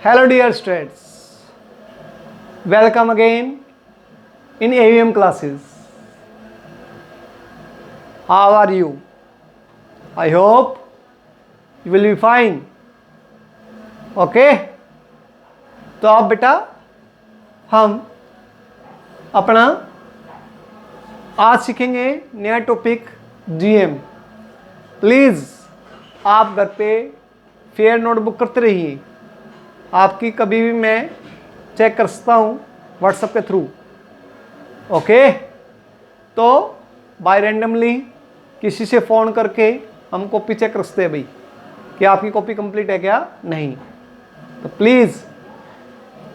Hello dear students, welcome again in AVM classes. How are you? I hope you will be fine. Okay? तो अब बेटा हम अपना आज सीखेंगे नया टॉपिक जीएम। प्लीज़ आप घर पे फेयर नोटबुक करते रहिए। आपकी कभी भी मैं चेक कर सकता हूँ व्हाट्सएप के थ्रू। ओके, तो बाय रैंडमली किसी से फ़ोन करके हम कॉपी चेक कर सकते हैं भाई कि आपकी कॉपी कंप्लीट है क्या नहीं। तो प्लीज़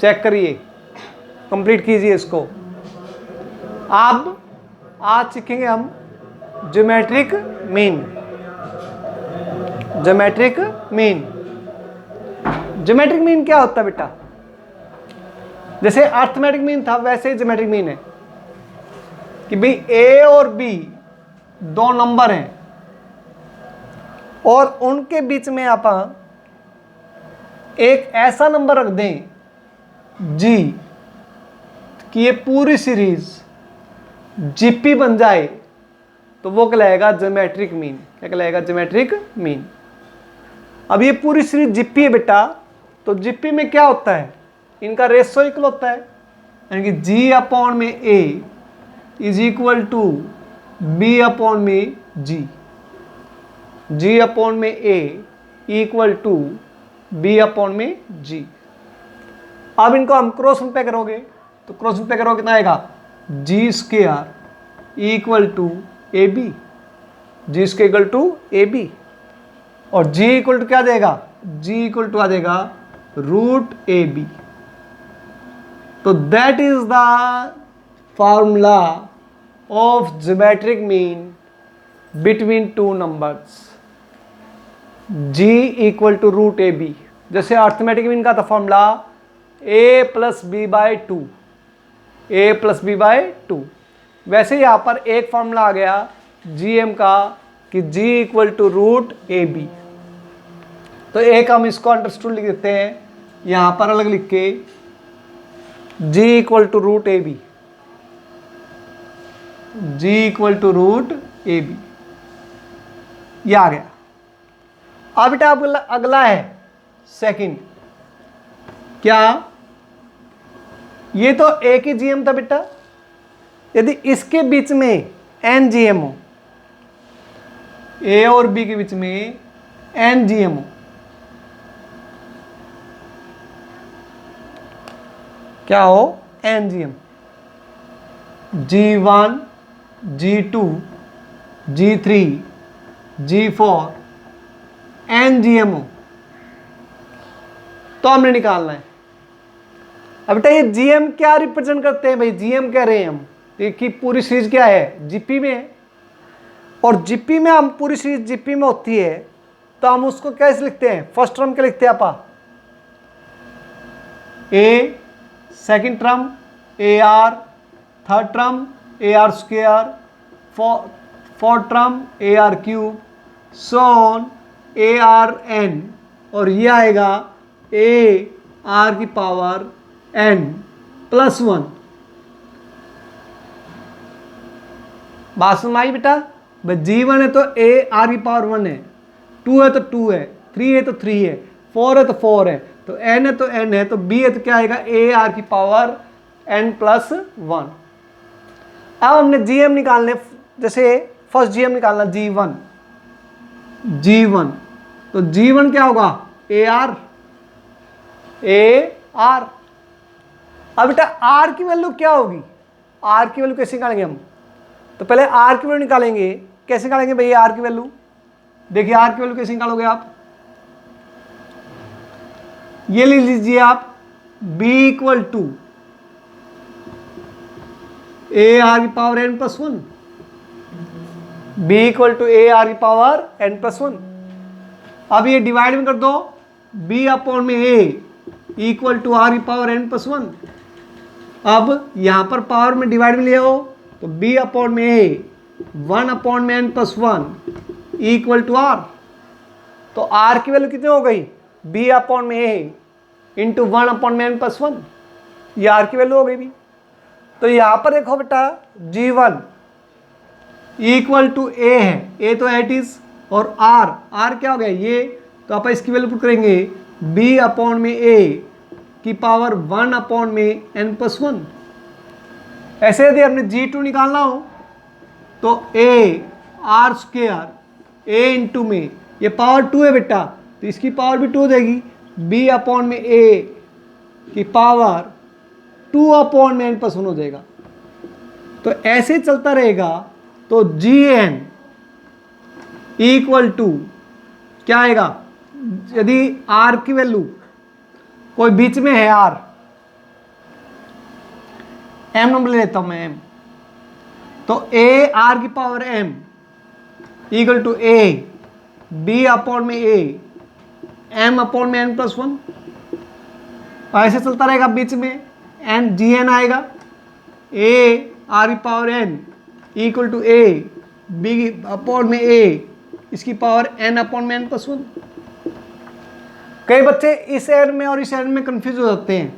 चेक करिए, कंप्लीट कीजिए इसको। अब आज सीखेंगे हम geometric mean. Geometric mean, geometric mean क्या होता है बेटा? जैसे अर्थमेटिक मीन था वैसे ही ज्योमेट्रिक मीन है कि भाई ए और बी दो नंबर हैं और उनके बीच में आप एक ऐसा नंबर रख दें जी कि ये पूरी सीरीज जीपी बन जाए तो वो कहलाएगा ज्योमेट्रिक मीन। क्या कहलाएगा? Geometric mean. अब ये पूरी सीरीज जीपी है बेटा, तो जीपी में क्या होता है? इनका रेशो इक्वल होता है, यानी कि जी अपॉन में A is equal to B upon में जी। जी अपॉन में A equal to B upon में जी। अब इनको हम क्रॉस मल्टीप्लाई करोगे तो क्रॉस मल्टीप्लाई करोगे कितना आएगा? G square equal to A B. G square equal to A B और जी इक्वल टू क्या देगा? जी इक्वल टू आ जाएगा रूट ए बी। तो that is the formula of geometric mean between two numbers. G equal to root A B. जैसे arithmetic mean का था formula A plus B by two, A plus B by two, वैसे यहाँ पर एक formula आ गया GM का कि G equal to root A B. तो एक हम इसको अंडरस्टूड लिख देते हैं यहाँ पर अलग लिख के, G equal to root A B. G equal to root A B, यह आ गया। अब बेटा अगला है सेकंड। क्या? ये तो एक ही जीएम था बेटा। यदि इसके बीच में एन जीएम हो, ए और बी के बीच में एन जीएम हो, क्या हो? N GM, G1, G2, G3, G4 N GM हो तो हमने निकालना है। अब बेटा ये जीएम क्या रिप्रेजेंट करते हैं भाई? जीएम कह रहे हैं हम कि पूरी सीरीज क्या है? जीपी में है। और जीपी में हम पूरी सीरीज जीपी में होती है तो हम उसको कैसे लिखते हैं? फर्स्ट टर्म क्या लिखते हैं आपा? A, second term A R, third term A R square, fourth term A R cube, so on A R N, और ये आएगा ए आर की पावर एन प्लस वन। बात समझ आई बेटा? जी वन है तो ए आर की पावर वन है, टू है तो टू है, थ्री है तो थ्री है, फोर है तो फोर है, तो एन है तो एन है, तो बी है तो क्या आएगा? ए आर की पावर एन प्लस वन। अब हमने जीएम निकालने, जैसे फर्स्ट जीएम निकालना जी वन, जी वन, तो जी वन क्या होगा? A R, A R. अब बेटा आर की वैल्यू क्या होगी? आर की वैल्यू कैसे निकालेंगे हम? तो पहले आर की वैल्यू निकालेंगे। कैसे निकालेंगे भैया आर की वैल्यू? देखिए आर की वैल्यू कैसे निकालोगे आप? ये ले लीजिए आप, b equal to A R की power N plus one, B equal to A R की पावर एन प्लस वन। अब ये डिवाइड में कर दो, b अपॉन में a इक्वल टू आर की पावर एन प्लस वन। अब यहां पर पावर में डिवाइड में ले आओ तो b अपॉन में a वन अपॉन में N plus one equal to R. तो आर की वैल्यू कितनी हो गई? b अपॉन में a इंटू 1/n+1, ये आर की वैल्यू हो गई भी। तो यहाँ पर देखो बेटा G1 इक्वल टू ए है, ए तो एट इज, और आर क्या हो गया ये, तो आप इसकी वैल्यू पुट करेंगे B/A की पावर 1/n+1। ऐसे यदि हमने G2 निकालना हो तो AR² A इंटू में ये पावर 2 है बेटा, तो इसकी पावर भी 2 हो जाएगी, B/A की पावर 2/n+1 हो जाएगा। तो ऐसे चलता रहेगा। तो Gn इक्वल टू क्या आएगा, यदि R की वैल्यू कोई बीच में है, R M नंबर ले लेता हूं मैं M, तो AR की power M equal to A B/A M/n+1। ऐसे चलता रहेगा, बीच में Gn आएगा, AR की power N equal to A B/A इसकी पावर N/n+1। कई बच्चे इस एन में और इस एन में कंफ्यूज हो जाते हैं,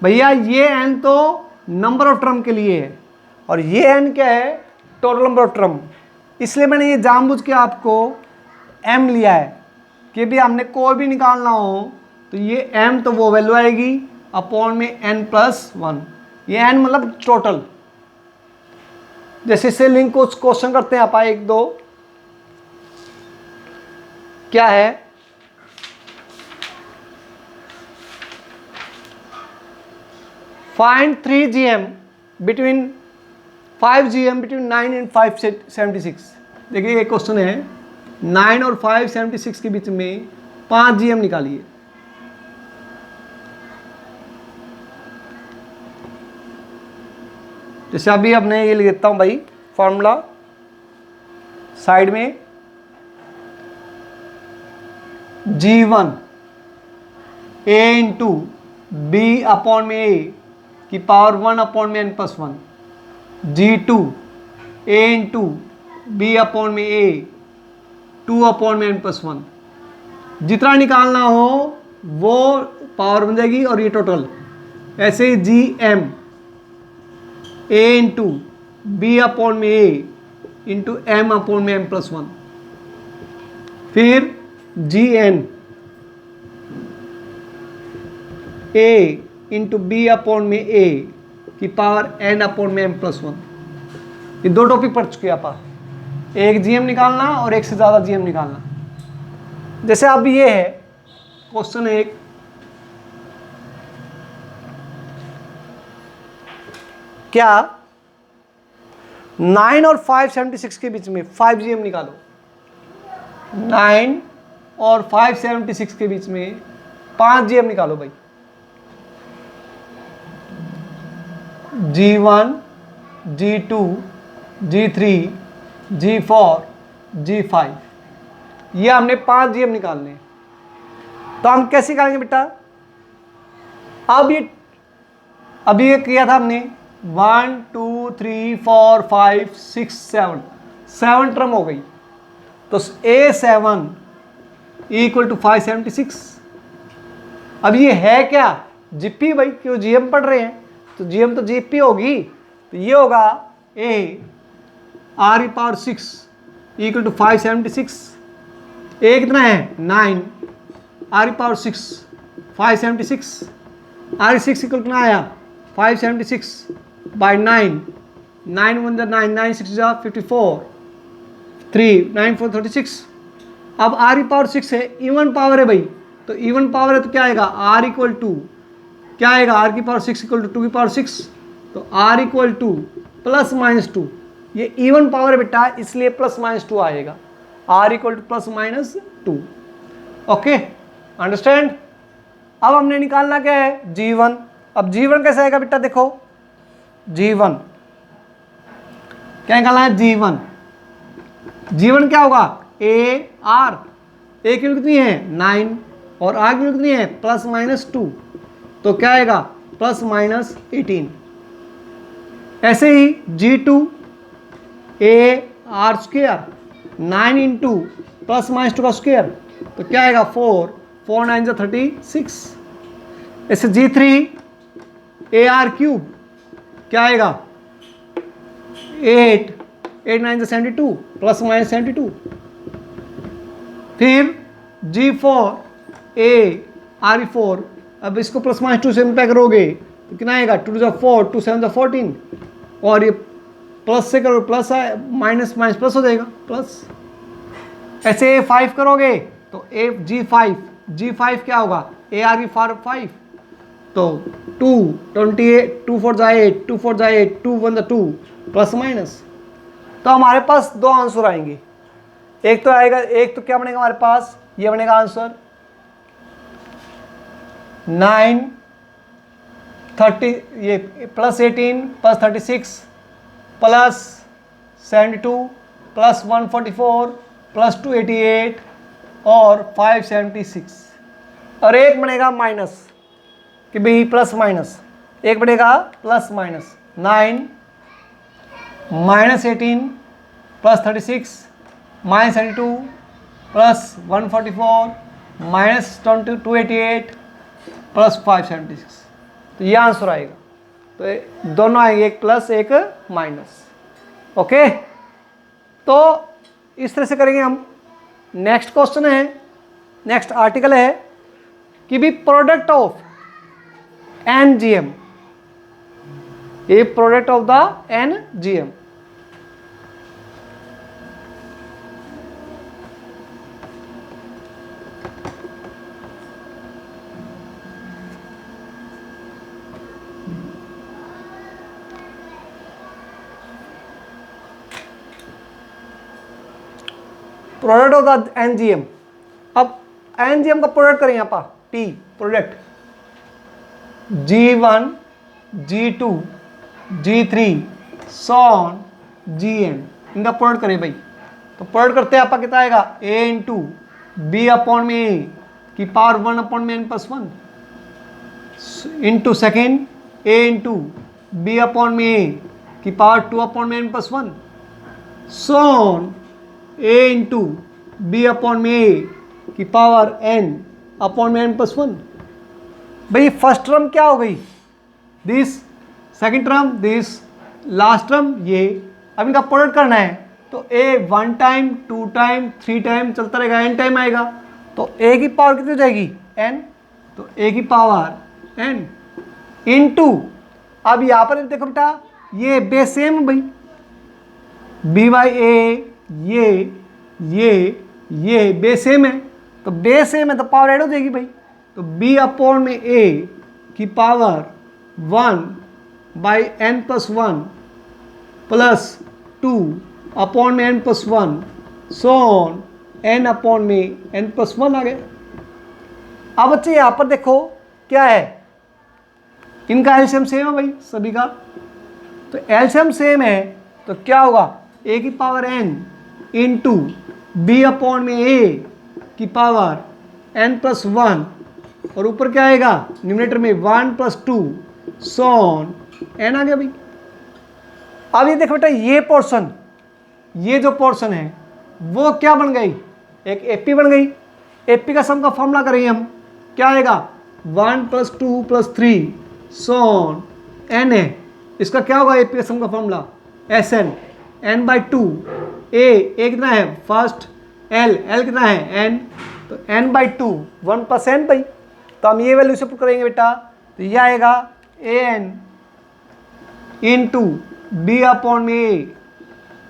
भैया ये एन तो नंबर ऑफ टर्म के लिए है और ये एन क्या है, टोटल नंबर ऑफ टर्म। इसलिए मैंने ये जानबूझ के आपको एम लिया है कि भी हमने कोई भी निकालना हो तो ये एम तो वो वैल्यू आएगी अपॉन में n+1, ये एन मतलब टोटल। जैसे इससे लिंक कुछ क्वेश्चन करते हैं आप, 1 2 क्या है, find 3 GM between 5 GM between 9 and 576। देखिए एक क्वेश्चन है, 9 और 576 के बीच में 5 GM निकालिए। जैसे अभी अपने ये लिख देता हूं भाई फॉर्मूला साइड में, G1 A इंटू B/A की power 1/n+1, G2 A into B/A 2/n+1। जितना निकालना हो वो पावर बन जाएगी और ये टोटल। ऐसे ही Gm A into B/A into M/n+1, फिर Gn A इंटू B/A की पावर N/n+1। ये 2 टॉपिक पढ़ चुके हैं आप, एक GM निकालना और एक से ज़्यादा GM निकालना। जैसे अब ये है क्वेश्चन 1, क्या 9 और 576 के बीच में 5 GM निकालो। 9 और 576 के बीच में 5 GM निकालो भाई। G1 G2 G3 G4 G5, ये हमने 5 GM निकालने। तो हम कैसे निकालेंगे बेटा, अब ये किया था हमने 1 2 3 4 5 6 7 टर्म हो गई। तो A7 इक्वल टू 576। अब ये है क्या, जीपी भाई, क्यों GM पढ़ रहे हैं तो GM तो जीपी होगी। तो ये होगा AR6 इक्वल टू 576। ए कितना है 9, R6 576, R6 इक्वल कितना आया 576 बाई 9, 9 1 9, 9 6 54, 3 9 4 36। अब R6 है, इवन पावर है भाई, तो इवन पावर है तो क्या आएगा R इक्वल टू क्या आएगा, R6 इक्वल टू 2 की पावर 6, तो R इक्वल टू +-2। ये इवन पावर है बेटा, इसलिए +-2 आएगा, R equal to +-2। Okay, understand. अब हमने निकालना क्या है G1। अब G1 कैसे आएगा बेटा, देखो G1 क्या निकालना है, G1 क्या होगा AR, A की वैल्यू कितनी है 9 और R की वैल्यू कितनी है +-2, तो क्या आएगा +-18। ऐसे ही G2 AR², 9 इंटू +-2 का स्क्वायर, तो क्या आएगा 4 4 9 36। ऐसे G3 AR³ क्या आएगा 8 8 9 72 प्लस माइनस 72। फिर G4ARE4, अब इसको प्लस माइनस 2 से मल्टीप्लाई करोगे तो कितना आएगा 2 to 4 2 7 14, और ये प्लस से करो प्लस माइनस माइनस प्लस हो जाएगा प्लस। ऐसे 5 करोगे तो G5 क्या होगा ARE5, तो 2 28 2 4 8 2 4 8 2 1 2 प्लस माइनस। तो हमारे पास दो आंसर आएंगे, एक तो आएगा, एक तो क्या बनेगा हमारे पास, ये बनेगा आंसर 9 30 ये plus 18 plus 36 plus 72 plus 144 plus 288 और 576, और एक बनेगा माइनस कि भाई प्लस माइनस, एक बनेगा plus minus 9 minus 18 plus 36 minus 72 plus 144 minus 288 plus 576। तो ये आंसर आएगा। तो दोनों आएंगे, एक प्लस एक माइनस। ओके, तो इस तरह से करेंगे हम। नेक्स्ट क्वेश्चन है, नेक्स्ट आर्टिकल है कि भी प्रोडक्ट ऑफ NGM, ये product of the NGM। Product of the NGM, अब NGM का प्रोडक्ट करें यहाँ पर P product G1 G2 G3 so on GN, इनका प्रोडक्ट करें भाई। तो प्रोडक्ट करते हैं आपका कितना आएगा A इंटू B अपॉन में A की पावर 1 अपॉन में N plus 1 into second A into B upon में A की पावर 2 अपॉन में N plus 1 so on A into B upon में A की पावर N अपॉन में N प्लस 1। भाई फर्स्ट टर्म क्या हो गई this, second term this, last term ये। अब इनका प्रोडक्ट करना है तो A 1 टाइम 2 टाइम 3 टाइम चलता रहेगा, N टाइम आएगा। तो A की पावर कितनी हो जाएगी N, तो A की पावर N इंटू, अब यहाँ पर देखो बेटा ये बेस सेम भाई, B बाई A ये बेस सेम है, तो बेस सेम है तो पावर ऐड हो जाएगी भाई। तो B अपॉन में A की power 1 by N plus 1 plus 2 upon में N प्लस 1 सोन N अपॉन में N प्लस 1 आ गया। अब बच्चे यहाँ पर देखो क्या है, इनका एलसीएम सेम है भाई सभी का, तो एलसीएम सेम है तो क्या होगा A की power N into B upon में A की पावर N प्लस 1, और ऊपर क्या आएगा न्यूमरेटर में 1 प्लस 2 सोन N आ गया भाई। अब ये देखो बेटा ये पोर्शन, ये जो पोर्शन है वो क्या बन गई, एक एपी बन गई। एपी का सम का फॉर्मूला करेंगे हम, क्या आएगा 1 प्लस 2 प्लस 3 सोन N है, इसका क्या होगा एपी का सम का formula SN N by 2 A कितना है फर्स्ट, L कितना है N, तो N बाई 2 1 प्लस N भाई। तो हम ये वैल्यू से पुट करेंगे बेटा, तो ये आएगा AN इंटू B अपॉन में A,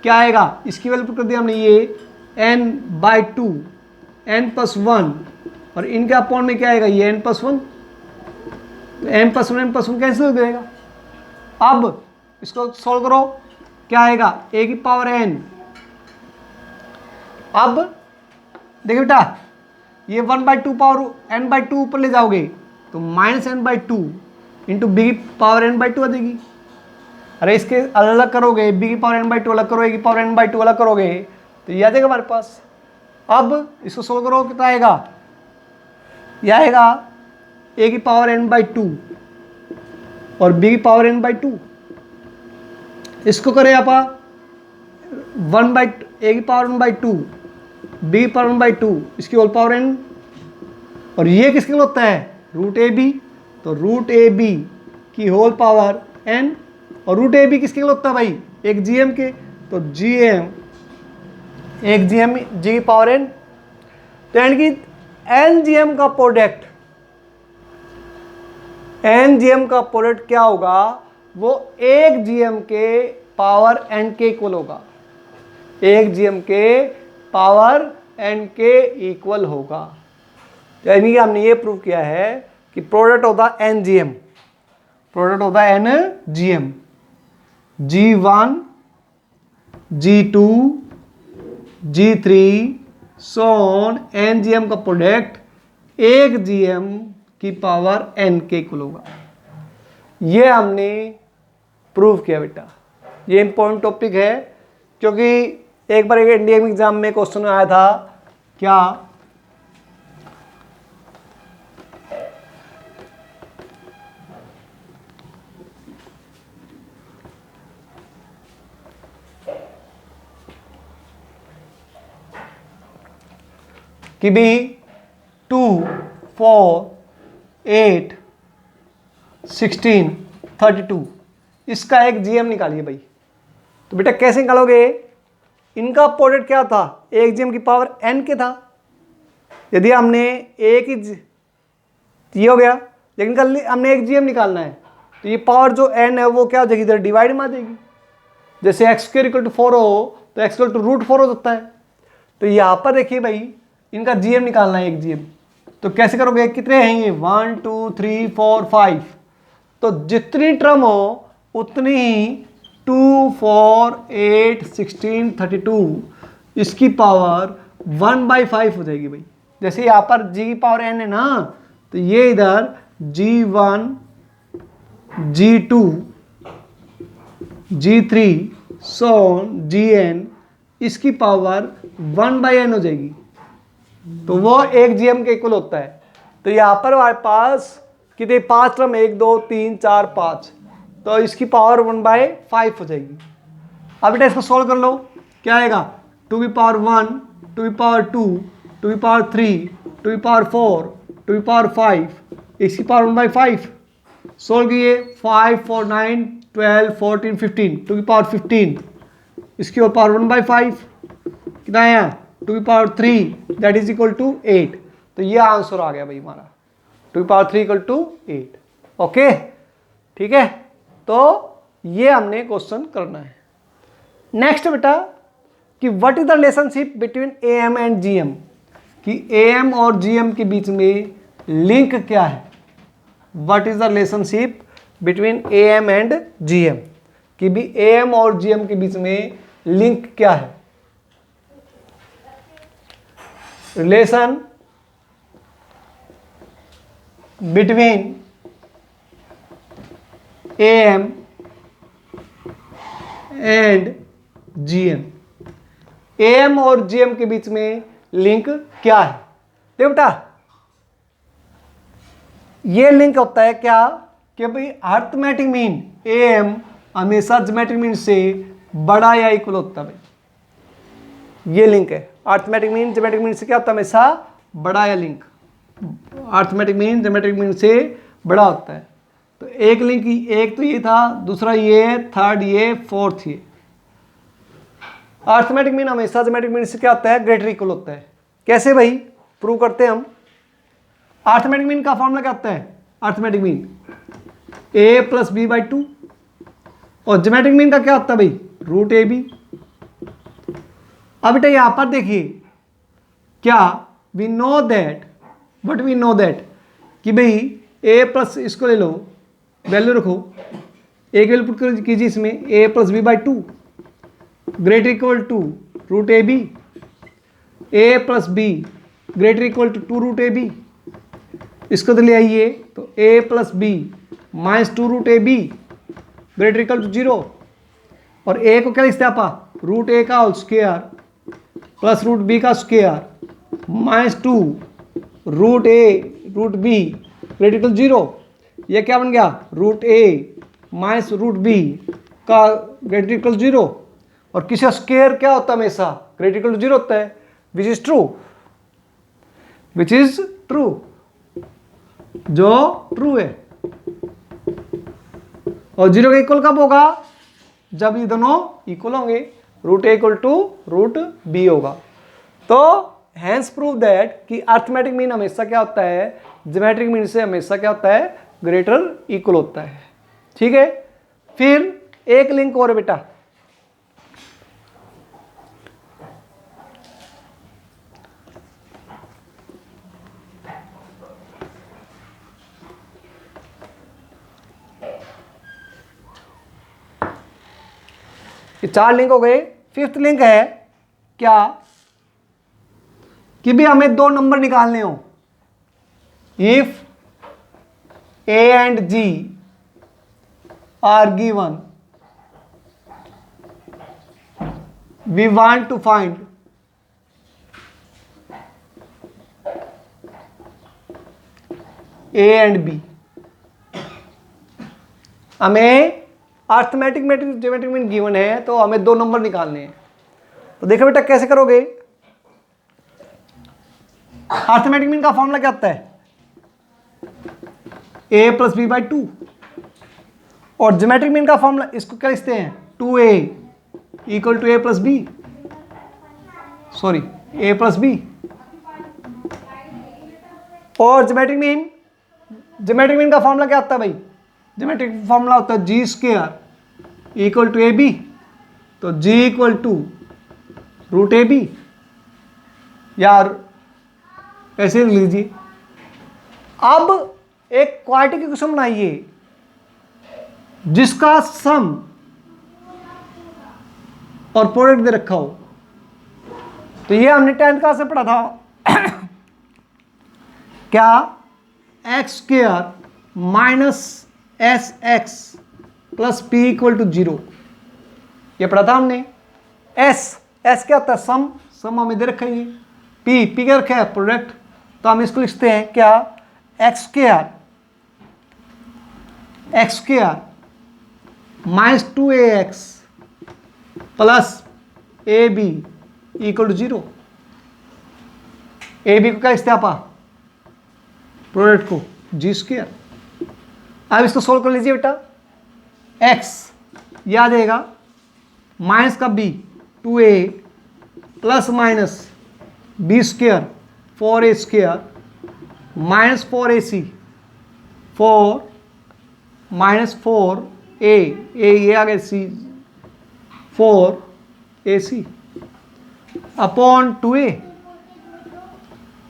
क्या आएगा इसकी वैल्यू पुट कर दिया हमने ये N बाई 2 N प्लस 1, और इनके अपॉन में क्या आएगा ये N प्लस 1, तो N प्लस 1 कैंसिल हो जाएगा। अब इसको सॉल्व करो, क्या आएगा A की पावर N, अब देखिए बेटा ये 1 बाई 2 पावर N बाई 2 ऊपर ले जाओगे तो minus N by 2 into B की पावर N बाई 2 आ जाएगी। अरे इसके अलग अलग करोगे, B की पावर N बाई 2 अलग करोगे, A की पावर N बाई 2 अलग करोगे तो ये आ जाएगा हमारे पास। अब इसको सोल्व करो कितना आएगा, ये आएगा A की पावर N बाई 2 और B की पावर N बाई 2, इसको करें आप 1 बाई A की पावर 1 बाई 2 B की पावर 1 बाई 2 इसकी होल पावर N, और ये किसके लिए होता है रूट AB, तो रूट ए बी की होल पावर n, और रूट ए बी किसके लिए होता है भाई, एक जीएम के, तो जीएम एक जीएम जी पावर n, तो यानी कि एन जीएम का प्रोडक्ट, एन जीएम का प्रोडक्ट क्या होगा, वो एक जीएम के पावर n के इक्वल होगा, एक जीएम के पावर n के इक्वल होगा। यानी कि हमने ये प्रूव किया है कि प्रोडक्ट होता है एन जीएम, प्रोडक्ट होता है N GM, G1 G2 G3 so on N GM का प्रोडक्ट एक जीएम की पावर n के इक्वल होगा। ये हमने प्रूव किया बेटा। ये इंपॉर्टेंट टॉपिक है क्योंकि एक बार एक इंडियन एग्जाम में क्वेश्चन आया था, क्या कि भी 2 4 8 16 32 इसका एक जीएम निकालिए भाई। तो बेटा कैसे निकालोगे, इनका प्रोडक्ट क्या था, एक जीएम की पावर n के था। यदि हमने एक ही ये हो गया, लेकिन कल हमने एक जीएम निकालना है, तो ये पावर जो n है वो क्या हो जाएगी, इधर डिवाइड में आ जाएगी। जैसे एक्स स्क्वायर इक्वल टू 4 हो तो एक्स इक्वल टू रूट 4 हो सकता है। तो यहाँ पर देखिए भाई, इनका जीएम निकालना है, एक जीएम। तो कैसे करोगे, कितने हैं ये, 1 2 3 4 5, तो जितनी टर्म हो उतनी ही 2 4 8 16 32 इसकी पावर 1/5 हो जाएगी भाई। जैसे यहाँ पर g की पावर n है ना, तो ये इधर G1 G2 G3 सोन Gn इसकी पावर 1/n हो जाएगी, तो वो एक जीएम के इक्वल होता है। तो यहाँ पर हमारे पास कितने, 5 टर्म, 1 2 3 4 5, तो इसकी पावर 1/5 हो जाएगी। अब बेटा इसको सोल्व कर लो, क्या आएगा, 2 की पावर 1 2 की पावर 2 2 की पावर 3 2 की पावर 4 2 की पावर 5, इसकी पावर 1/5। सोल्व किए, 5 4 9 12 14 15, 2 की पावर 15, इसकी और पावर 1/5 कितना आया, 2 की power 3 that is equal to 8। तो ये आंसर आ गया भाई हमारा, 2 की पावर 3 इक्वल टू 8। ओके ठीक है, तो ये हमने क्वेश्चन करना है। नेक्स्ट बेटा कि what is the relationship between am and GM, कि एएम और जीएम के बीच में लिंक क्या है। What is the relationship between am and GM, कि भी एएम और जीएम के बीच में लिंक क्या है। Relation between am and GM, am और जीएम के बीच में लिंक क्या है। देखो बेटा, ये लिंक होता है क्या कि भाई अरिथमेटिक मीन एएम हमेशा ज्योमेट्रिक मीन से बड़ा या इक्वल होता है भाई, ये लिंक है। अरिथमेटिक मीन ज्योमेट्रिक मीन से क्या होता है, हमेशा बड़ा या link, arithmetic mean geometric mean से बड़ा होता है। तो एक लिंक, एक तो ये था, दूसरा ये, थर्ड ये, फोर्थ ये। अरिथमेटिक मीन हमेशा ज्योमेट्रिक मीन से क्या होता है, ग्रेटर इक्वल होता है। कैसे भाई प्रूव करते हैं हम, अरिथमेटिक मीन का फॉर्मूला क्या होता है, अरिथमेटिक मीन a + b/2, और ज्योमेट्रिक मीन का क्या होता है भाई, √ab। अब बेटा यहां पर देखिए, क्या we know that, but we know that कि भाई a+ इसको ले लो, वैल्यू रखो, एक वैल्यू पुट कीजिए इसमें, a + b/2 greater equal to √ab, a + b greater equal to 2√ab। इसको तो ले आइए, तो a + b - 2√ab greater equal to 0, और a को क्या लिखते हैं आप, √a का होल स्क्वायर प्लस √b का स्क्वायर -2 √a√b ग्रेटर इक्वल 0। ये क्या बन गया, √a - √b का ग्रेटर इक्वल 0, और किसी स्क्वायर क्या होता है, हमेशा ग्रेटर इक्वल टू 0 होता है, which is true, which is true, जो ट्रू है। और 0 के इक्वल कब होगा? जब ये दोनों इक्वल होंगे, root A equal to root B होगा। तो हैंस प्रूव दैट कि अर्थमेटिक मीन हमेशा क्या होता है? ज्योमेट्रिक मीन से हमेशा क्या होता है? ग्रेटर इक्वल होता है। ठीक है, फिर एक लिंक और है बेटा, ये 4 लिंक हो गए। फिफ्थ लिंक है क्या कि भी हमें 2 नंबर निकालने हो। If A and G are given, we want to find A and B. हमें अर्थमेटिक ज्योमेट्रिक मीन गिवन है, तो हमें 2 नंबर निकालने हैं। तो देखो बेटा कैसे करोगे। अर्थमेटिक मीन का फॉर्मूला क्या होता है? a plus B by 2। और ज्योमेट्रिक मीन का फॉर्मूला इसको क्या लिखते हैं? 2a equal to a plus B, sorry a plus B. और ज्योमेट्रिक मीन का फॉर्मूला क्या होता है भाई? ज्योमेट्रिक फॉर्मूला होता है G square equal to A B. तो G equal to root A B, यार ऐसे लिख लीजिए। अब एक क्वाड्रेटिक इक्वेशन बनाइए जिसका सम और प्रोडक्ट दे रखा हो। तो ये हमने 10th क्लास से पढ़ा था क्या? X square minus S X plus P equal to 0, ये पढ़ा था हमने। एस क्या होता है? सम हमें दे रखा है। पी क्या रखा है? प्रोडक्ट। तो हम इसको लिखते हैं क्या? X square minus 2ax plus A B equal to 0। A B को क्या लिखते हैं आपा? प्रोडक्ट को जी स्क्वायर। अब इसको सोल्व कर लीजिए बेटा। x याद आएगा माइनस का b 2a plus minus B square 4a square minus 4ac 4 minus 4a ये आ गया c 4ac अपॉन 2a।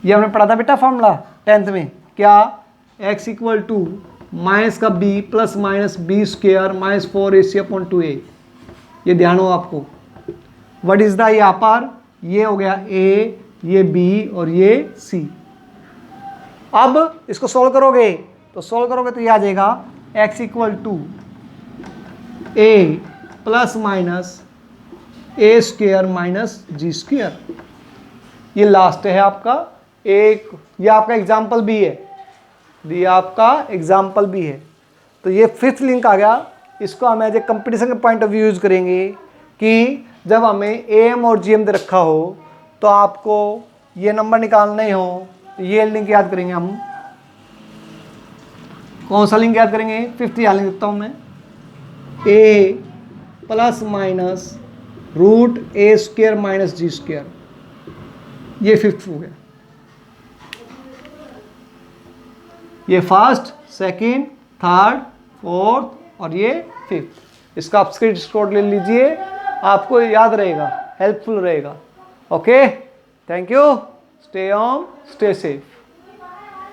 ये हमने पढ़ा था बेटा फॉर्मूला 10th में क्या? x इक्वल टू माइनस का b plus minus B square minus 4ac upon 2a। ये ध्यान हो आपको। व्हाट इज द यहाँ पर? ये हो गया a, ये b और ये c। अब इसको सोल्व करोगे तो ये आ जाएगा x equal to a plus minus A square minus G square. ये लास्ट है आपका एक, ये आपका एग्जाम्पल भी है, ये आपका एग्जाम्पल भी है। तो ये 5th लिंक आ गया। इसको हम एज ए कंपटीशन के पॉइंट ऑफ व्यू यूज करेंगे कि जब हमें एम और जीएम दे रखा हो तो आपको ये नंबर निकालने हो, तो ये लिंक याद करेंगे हम। कौन सा लिंक याद करेंगे? 5th याद लिख देता हूँ मैं। ए प्लस माइनस रूट ए स्क्वायर माइनस जी स्क्वायर, ये 5th हो गया। ये फर्स्ट, सेकंड, थर्ड, फोर्थ और ये 5th। इसका आप स्क्रीनशॉट ले लीजिए, आपको याद रहेगा, हेल्पफुल रहेगा। Okay, thank you, stay home, stay safe.